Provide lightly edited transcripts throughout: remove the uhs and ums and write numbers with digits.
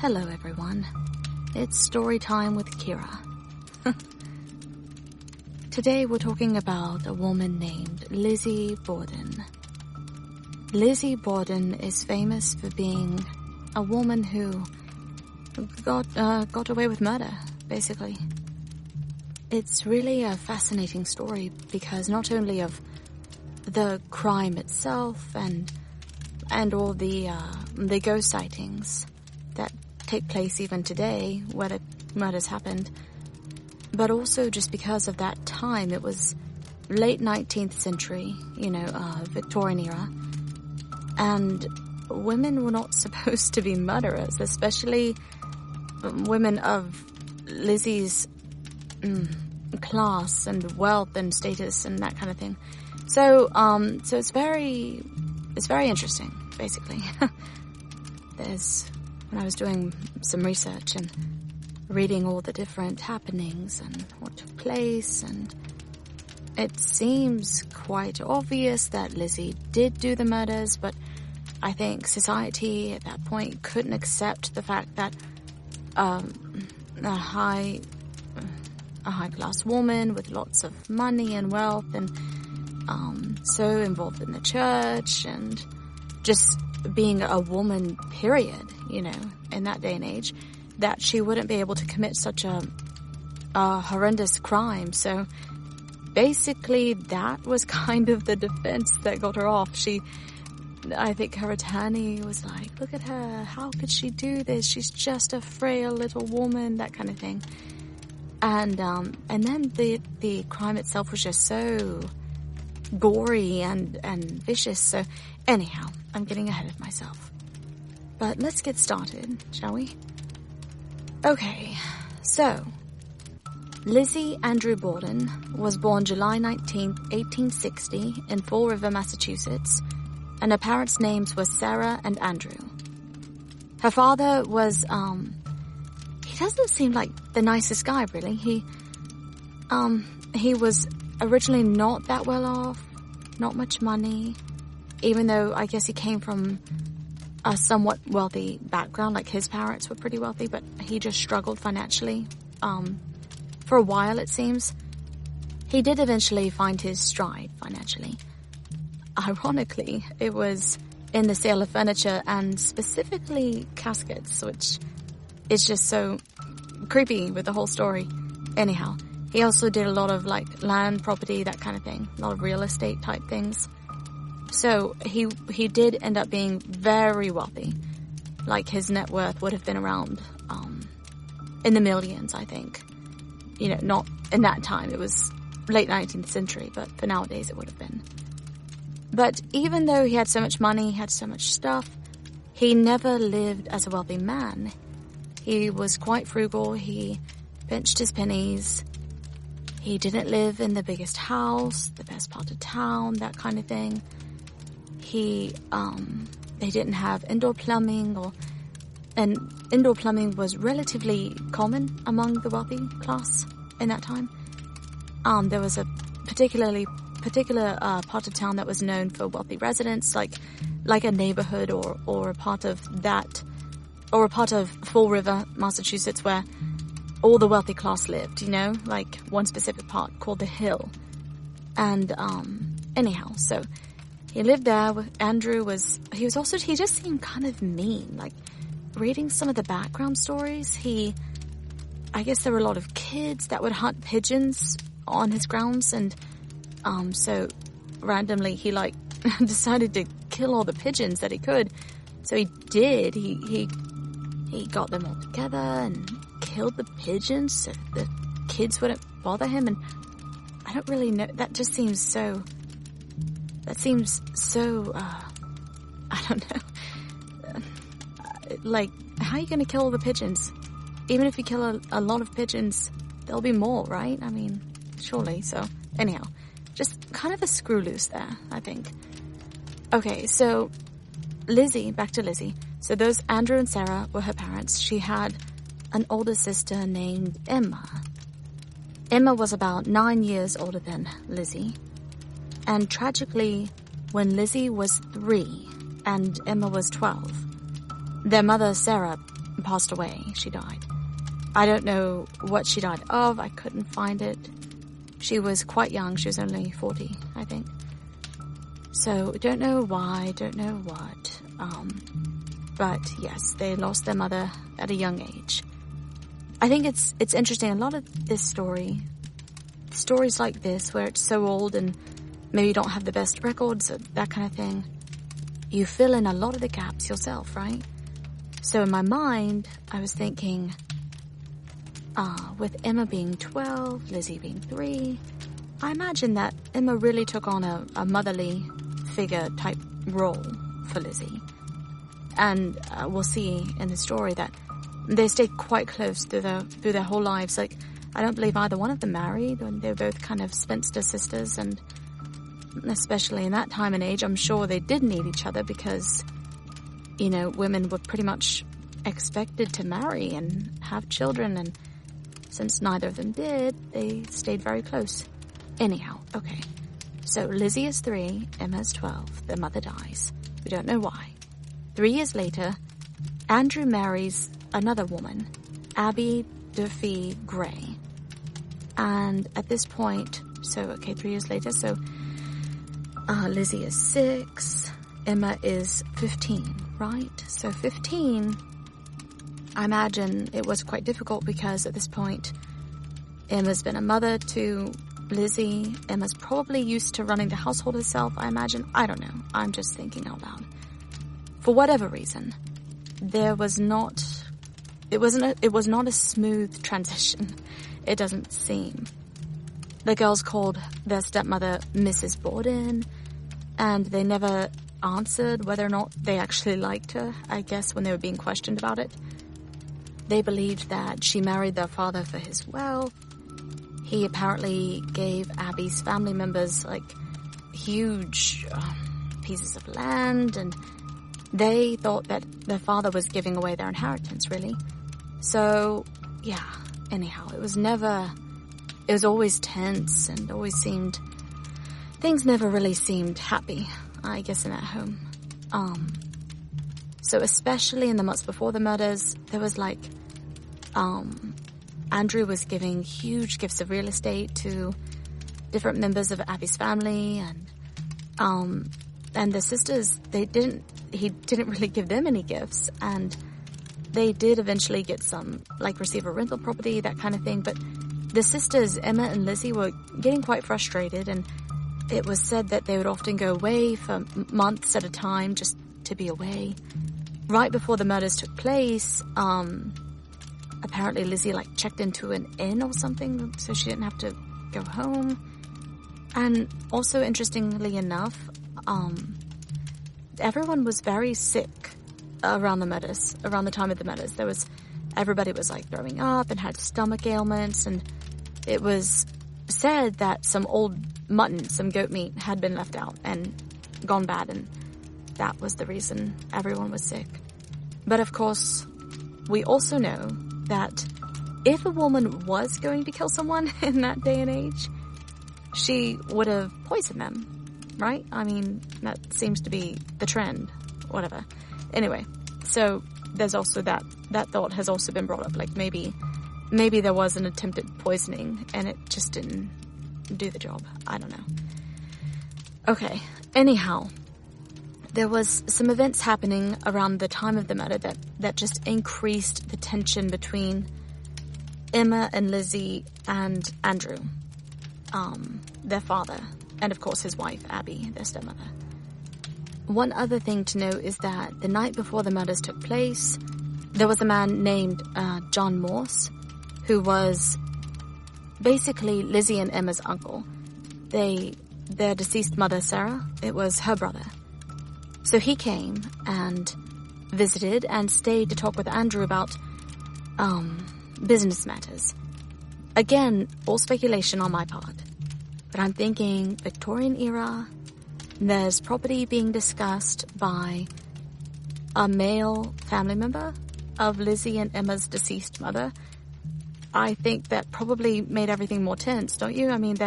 Hello everyone, it's story time with Kira. Today we're talking about a woman named Lizzie Borden. Lizzie Borden is famous for being a woman who got away with murder, basically. It's really a fascinating story because not only of the crime itself and all the ghost sightings that take place even today where the murders happened, but also just because of that time. It was late 19th century, Victorian era, and women were not supposed to be murderers, especially women of Lizzie's class and wealth and status and that kind of thing. So it's very interesting, basically. When I was doing some research and reading all the different happenings and what took place, and it seems quite obvious that Lizzie did do the murders, but I think society at that point couldn't accept the fact that a high class woman with lots of money and wealth and so involved in the church and just being a woman, period, in that day and age, that she wouldn't be able to commit such a horrendous crime. So basically that was kind of the defense that got her off. I think her attorney was like, look at her, how could she do this? She's just a frail little woman, that kind of thing. And then the crime itself was just so gory and vicious. So anyhow, I'm getting ahead of myself. But let's get started, shall we? Okay, so Lizzie Andrew Borden was born July 19th, 1860 in Fall River, Massachusetts, and her parents' names were Sarah and Andrew. Her father was, he doesn't seem like the nicest guy, really. He was originally not that well off, not much money, even though I guess he came from a somewhat wealthy background, like his parents were pretty wealthy, but he just struggled financially, for a while, it seems. He did eventually find his stride financially. Ironically, it was in the sale of furniture and specifically caskets, which is just so creepy with the whole story. Anyhow, he also did a lot of land, property, that kind of thing, a lot of real estate type things. So he did end up being very wealthy. His net worth would have been around in the millions, I think. Not in that time. It was late 19th century, but for nowadays it would have been. But even though he had so much money, had so much stuff, he never lived as a wealthy man. He was quite frugal. He pinched his pennies. He didn't live in the biggest house, the best part of town, that kind of thing. They didn't have indoor plumbing, and indoor plumbing was relatively common among the wealthy class in that time. There was a particular part of town that was known for wealthy residents, like a neighborhood or a part of that, or a part of Fall River, Massachusetts, where all the wealthy class lived, one specific part called the Hill. And anyhow, so he lived there. Andrew he just seemed kind of mean. Reading some of the background stories, I guess there were a lot of kids that would hunt pigeons on his grounds, and so randomly he decided to kill all the pigeons that he could. So he did. He got them all together and killed the pigeons so the kids wouldn't bother him. And I don't really know. That seems so. I don't know. How are you going to kill all the pigeons? Even if you kill a lot of pigeons, there'll be more, right? I mean, surely. So anyhow, just kind of a screw loose there, I think. Okay, so back to Lizzie. So those Andrew and Sarah were her parents. She had an older sister named Emma. Emma was about 9 years older than Lizzie. And tragically, when Lizzie was 3 and Emma was 12, their mother, Sarah, passed away. She died. I don't know what she died of. I couldn't find it. She was quite young. She was only 40, I think. So, don't know why, don't know what. But yes, they lost their mother at a young age. I think it's interesting. A lot of this stories like this, where it's so old and maybe you don't have the best records, that kind of thing, you fill in a lot of the gaps yourself, right? So in my mind, I was thinking, with Emma being 12, Lizzie being 3, I imagine that Emma really took on a motherly figure type role for Lizzie. And we'll see in the story that they stayed quite close through their whole lives. Like, I don't believe either one of them married. They were both kind of spinster sisters, and especially in that time and age, I'm sure they did need each other because, you know, women were pretty much expected to marry and have children, and since neither of them did, they stayed very close. Anyhow, okay. So Lizzie is 3, Emma is 12. Their mother dies. We don't know why. 3 years later, Andrew marries another woman, Abby Durfee Gray. And at this point, 3 years later, Lizzie is 6, Emma is 15, right? So 15, I imagine it was quite difficult because at this point, Emma's been a mother to Lizzie. Emma's probably used to running the household herself, I imagine. I don't know. I'm just thinking out loud. For whatever reason, it was not a smooth transition. It doesn't seem. The girls called their stepmother Mrs. Borden, and they never answered whether or not they actually liked her, I guess, when they were being questioned about it. They believed that she married their father for his wealth. He apparently gave Abby's family members, like, huge pieces of land, and they thought that their father was giving away their inheritance, really. So, yeah, anyhow, it was always tense and things never really seemed happy, I guess, in that home. So especially in the months before the murders, there was Andrew was giving huge gifts of real estate to different members of Abby's family, and the sisters, he didn't really give them any gifts, and they did eventually get some, receive a rental property, that kind of thing, but the sisters, Emma and Lizzie, were getting quite frustrated, and it was said that they would often go away for months at a time just to be away. Right before the murders took place, apparently Lizzie, checked into an inn or something so she didn't have to go home. And also, interestingly enough, everyone was very sick around the time of the murders. Everybody was throwing up and had stomach ailments, and it was said that some old mutton, some goat meat, had been left out and gone bad, and that was the reason everyone was sick. But of course, we also know that if a woman was going to kill someone in that day and age, she would have poisoned them, right? I mean, that seems to be the trend, whatever. Anyway, so there's also that thought has also been brought up, maybe there was an attempted poisoning and it just didn't do the job. I don't know. Okay, anyhow, there was some events happening around the time of the murder that just increased the tension between Emma and Lizzie and Andrew, their father, and of course his wife, Abby, their stepmother. One other thing to note is that the night before the murders took place, there was a man named John Morse, who was basically Lizzie and Emma's uncle. Their deceased mother, Sarah, it was her brother. So he came and visited and stayed to talk with Andrew about business matters. Again, all speculation on my part, but I'm thinking Victorian era. There's property being discussed by a male family member of Lizzie and Emma's deceased mother. I think that probably made everything more tense, don't you? I mean,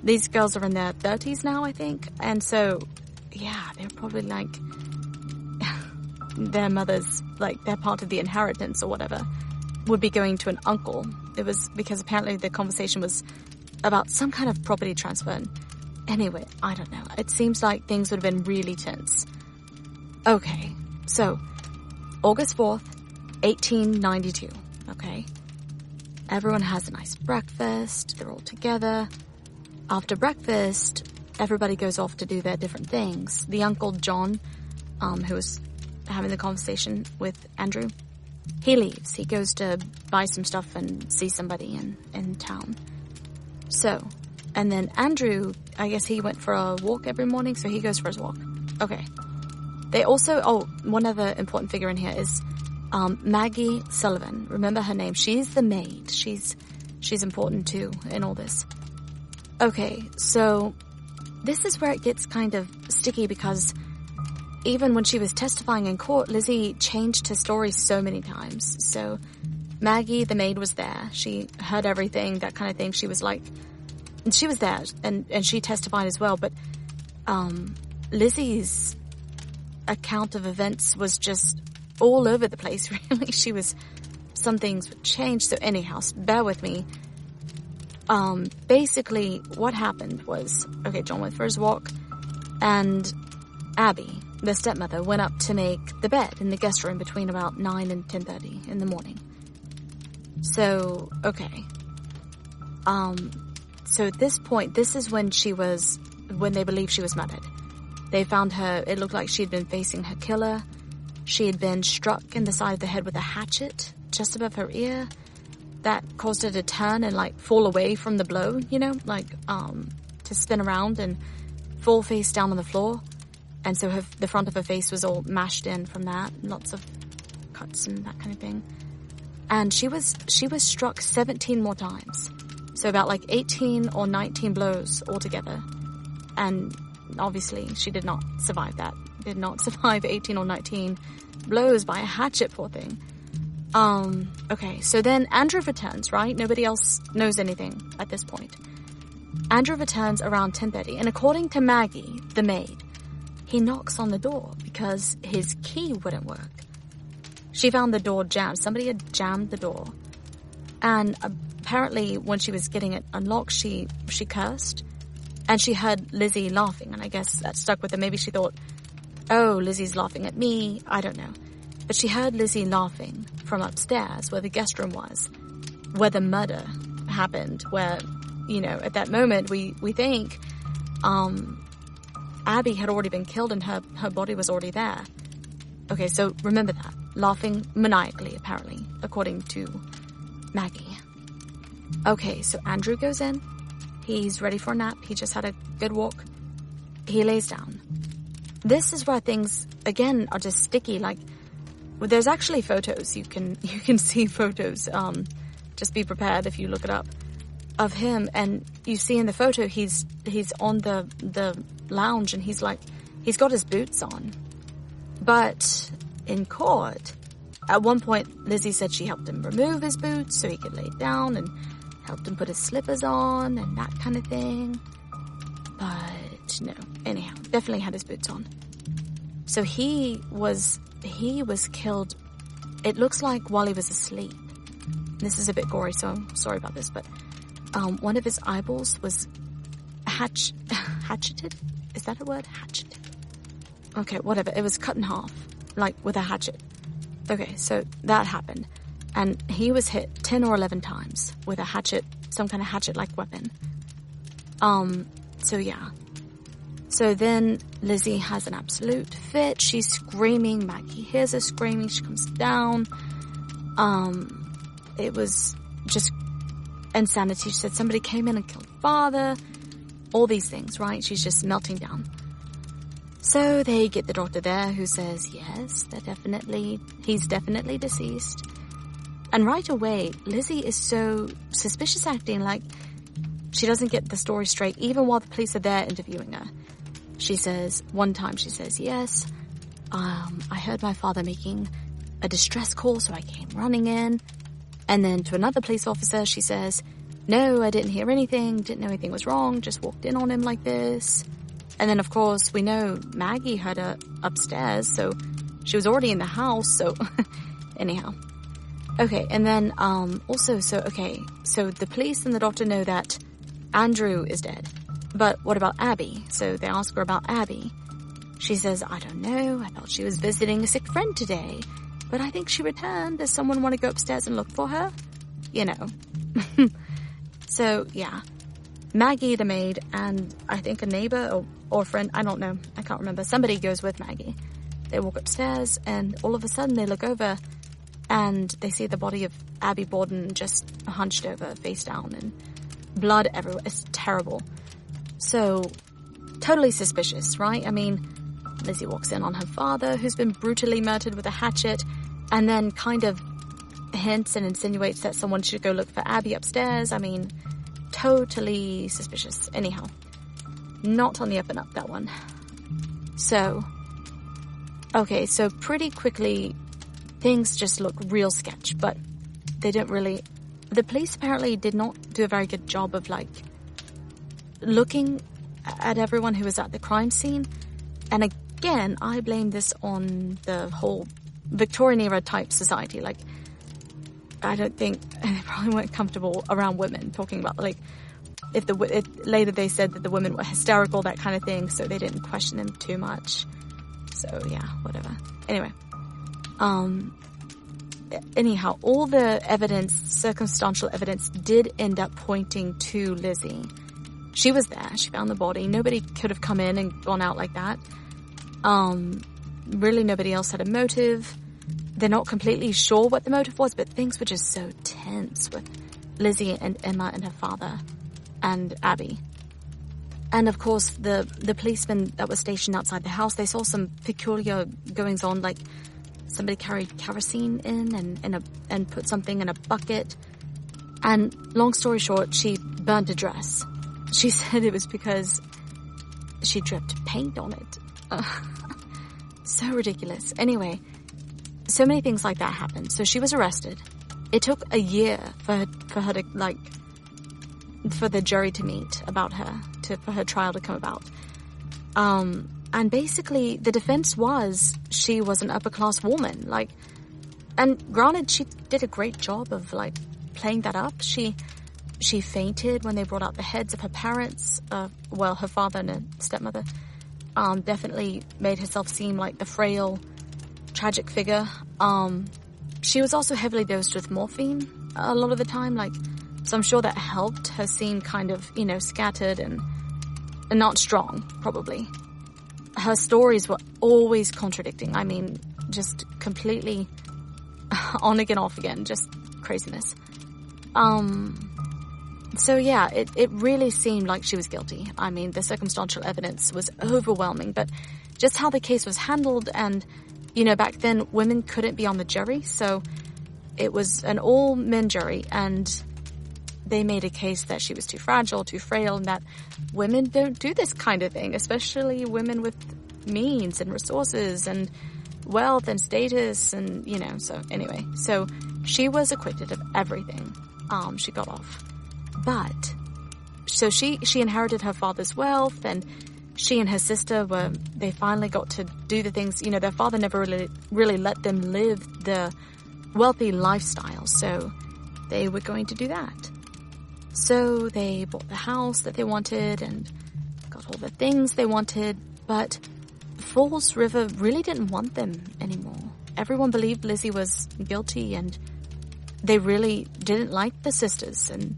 these girls are in their 30s now, I think. And so, yeah, they're probably their mother's, like, their part of the inheritance or whatever would be going to an uncle. It was because apparently the conversation was about some kind of property transfer. And anyway, I don't know. It seems like things would have been really tense. Okay, so August 4th, 1892, okay? Everyone has a nice breakfast. They're all together. After breakfast, everybody goes off to do their different things. The Uncle John, who was having the conversation with Andrew, he leaves. He goes to buy some stuff and see somebody in town. So, and then Andrew, I guess he went for a walk every morning, so he goes for his walk. Okay. They also, one other important figure in here is Maggie Sullivan. Remember her name. She's the maid. She's important too in all this. Okay, so this is where it gets kind of sticky because even when she was testifying in court, Lizzie changed her story so many times. So Maggie, the maid, was there. She heard everything, that kind of thing. She was like, and she was there and she testified as well. But Lizzie's account of events was just all over the place, really. Some things would change. So anyhow, bear with me. Basically what happened was, okay, John went for his walk and Abby, the stepmother, went up to make the bed in the guest room between about 9 and 10:30 in the morning. So, okay. So at this point, this is when they believe she was murdered. They found her, it looked like she'd been facing her killer. She had been struck in the side of the head with a hatchet just above her ear. That caused her to turn and, like, fall away from the blow, to spin around and fall face down on the floor. And so the front of her face was all mashed in from that. Lots of cuts and that kind of thing. And she was struck 17 more times. So about, like, 18 or 19 blows altogether. And obviously she did not survive that. Did not survive 18 or 19 blows by a hatchet, poor thing. Okay, so then Andrew returns, right? Nobody else knows anything at this point. Andrew returns around 10:30, and according to Maggie, the maid, he knocks on the door because his key wouldn't work. She found the door jammed. Somebody had jammed the door. And apparently when she was getting it unlocked, she cursed. And she heard Lizzie laughing, and I guess that stuck with her. Maybe she thought, oh, Lizzie's laughing at me. I don't know. But she heard Lizzie laughing from upstairs where the guest room was, where the murder happened, where, at that moment we think Abby had already been killed and her body was already there. Okay, so remember that. Laughing maniacally, apparently, according to Maggie. Okay, so Andrew goes in. He's ready for a nap. He just had a good walk. He lays down. This is where things, again, are just sticky. Like, there's actually photos. You can see photos. Just be prepared if you look it up, of him. And you see in the photo, he's on the lounge and he's got his boots on. But in court, at one point, Lizzie said she helped him remove his boots so he could lay down and helped him put his slippers on and that kind of thing. But no, anyhow, definitely had his boots on. So he was killed, it looks like while he was asleep. This is a bit gory, so I'm sorry about this, but one of his eyeballs was hatcheted? Is that a word? Hatcheted. Okay, whatever. It was cut in half, like with a hatchet. Okay, so that happened. And he was hit 10 or 11 times with a hatchet, some kind of hatchet-like weapon. So yeah. So then Lizzie has an absolute fit. She's screaming. Maggie hears her screaming. She comes down. It was just insanity. She said somebody came in and killed father. All these things, right? She's just melting down. So they get the doctor there who says, yes, he's definitely deceased. And right away, Lizzie is so suspicious acting, like she doesn't get the story straight, even while the police are there interviewing her. One time she says, yes, I heard my father making a distress call, so I came running in. And then to another police officer, she says, no, I didn't hear anything, didn't know anything was wrong, just walked in on him like this. And then, of course, we know Maggie heard her upstairs, so she was already in the house, so anyhow. Okay, and then also, so the police and the doctor know that Andrew is dead. But what about Abby? So they ask her about Abby. She says, I don't know, I thought she was visiting a sick friend today, but I think she returned. Does someone want to go upstairs and look for her? You know. So, yeah. Maggie, the maid, and I think a neighbor or friend, I don't know, I can't remember. Somebody goes with Maggie. They walk upstairs, and all of a sudden they look over, and they see the body of Abby Borden just hunched over, face down, and blood everywhere. It's terrible. So, totally suspicious, right? I mean, Lizzie walks in on her father, who's been brutally murdered with a hatchet, and then kind of hints and insinuates that someone should go look for Abby upstairs. I mean, totally suspicious. Anyhow, not on the up and up, that one. So, okay, so pretty quickly, things just look real sketch, but they don't really... The police apparently did not do a very good job of, like, looking at everyone who was at the crime scene. And again, I blame this on the whole Victorian era type society. Like, I don't think they probably weren't comfortable around women talking about, like, later they said that the women were hysterical, that kind of thing, so they didn't question them too much. So yeah, whatever. Anyway, anyhow, all the evidence, circumstantial evidence, did end up pointing to Lizzie. She was there. She found the body. Nobody could have come in and gone out like that. Really, nobody else had a motive. They're not completely sure what the motive was, but things were just so tense with Lizzie and Emma and her father and Abby. And of course, the policemen that were stationed outside the house, they saw some peculiar goings on, like somebody carried kerosene in and put something in a bucket. And long story short, she burnt a dress. She said it was because she dripped paint on it. So ridiculous. Anyway, so many things like that happened. So she was arrested. It took a year for her to, like, for the jury to meet about her, for her trial to come about. And basically the defense was she was an upper class woman. Like, and granted, she did a great job of, like, playing that up. She fainted when they brought out the heads of her parents, her father and her stepmother. Definitely made herself seem like the frail, tragic figure. She was also heavily dosed with morphine a lot of the time, like, so I'm sure that helped her seem kind of, scattered and not strong, probably. Her stories were always contradicting. I mean, just completely on again, off again, just craziness. So yeah, it really seemed like she was guilty. I mean, the circumstantial evidence was overwhelming, but just how the case was handled, and, back then women couldn't be on the jury, so it was an all-men jury, and they made a case that she was too fragile, too frail, and that women don't do this kind of thing, especially women with means and resources and wealth and status and, so anyway. So she was acquitted of everything. She got off. But, so she inherited her father's wealth, and she and her sister they finally got to do the things, their father never really let them live the wealthy lifestyle, so they were going to do that. So they bought the house that they wanted and got all the things they wanted, but Falls River really didn't want them anymore. Everyone believed Lizzie was guilty, and they really didn't like the sisters, and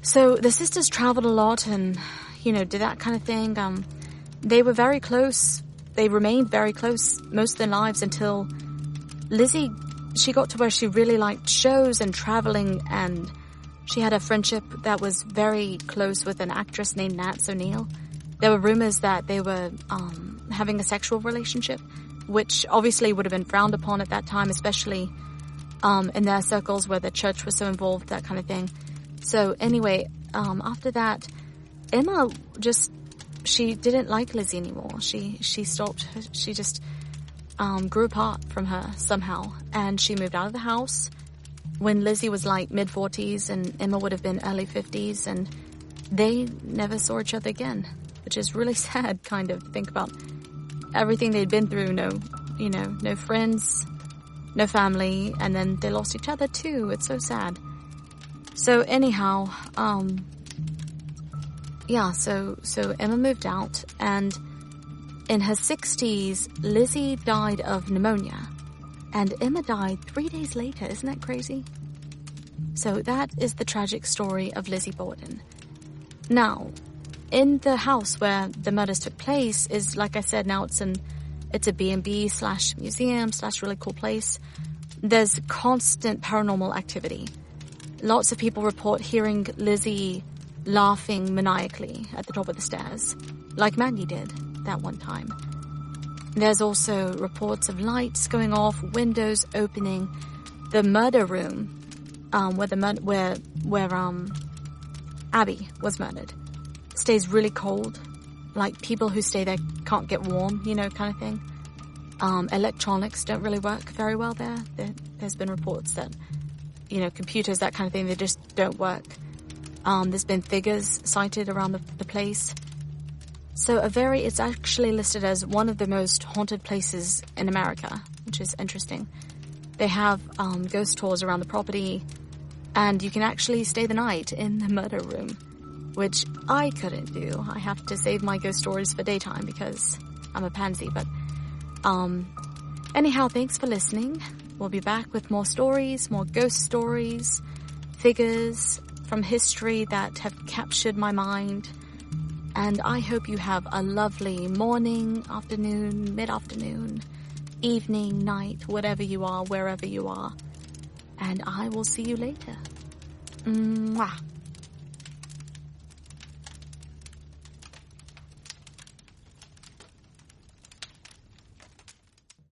so the sisters traveled a lot and, did that kind of thing. They were very close. They remained very close most of their lives until Lizzie, she got to where she really liked shows and traveling, and she had a friendship that was very close with an actress named Nats O'Neill. There were rumors that they were having a sexual relationship, which obviously would have been frowned upon at that time, especially in their circles where the church was so involved, that kind of thing. So anyway, after that, Emma she didn't like Lizzie anymore. She stopped. She just grew apart from her somehow, and she moved out of the house when Lizzie was like mid-40s and Emma would have been early 50s, and they never saw each other again, which is really sad, kind of, to think about everything they'd been through. no friends, no family, and then they lost each other too. It's so sad. So anyhow, so Emma moved out, and in her 60s, Lizzie died of pneumonia, and Emma died 3 days later. Isn't that crazy? So that is the tragic story of Lizzie Borden. Now, in the house where the murders took place is, like I said, now it's a B&B / museum / really cool place. There's constant paranormal activity. Lots of people report hearing Lizzie laughing maniacally at the top of the stairs, like Maggie did that one time. There's also reports of lights going off, windows opening. The murder room, where Abby was murdered, stays really cold. Like, people who stay there can't get warm, kind of thing. Electronics don't really work very well there. There's been reports that, computers, that kind of thing, they just don't work. There's been figures sighted around the place. So it's actually listed as one of the most haunted places in America, which is interesting. They have ghost tours around the property, and you can actually stay the night in the murder room, which I couldn't do. I have to save my ghost stories for daytime because I'm a pansy. But anyhow, thanks for listening. We'll be back with more stories, more ghost stories, figures from history that have captured my mind. And I hope you have a lovely morning, afternoon, mid-afternoon, evening, night, whatever you are, wherever you are. And I will see you later. Mwah.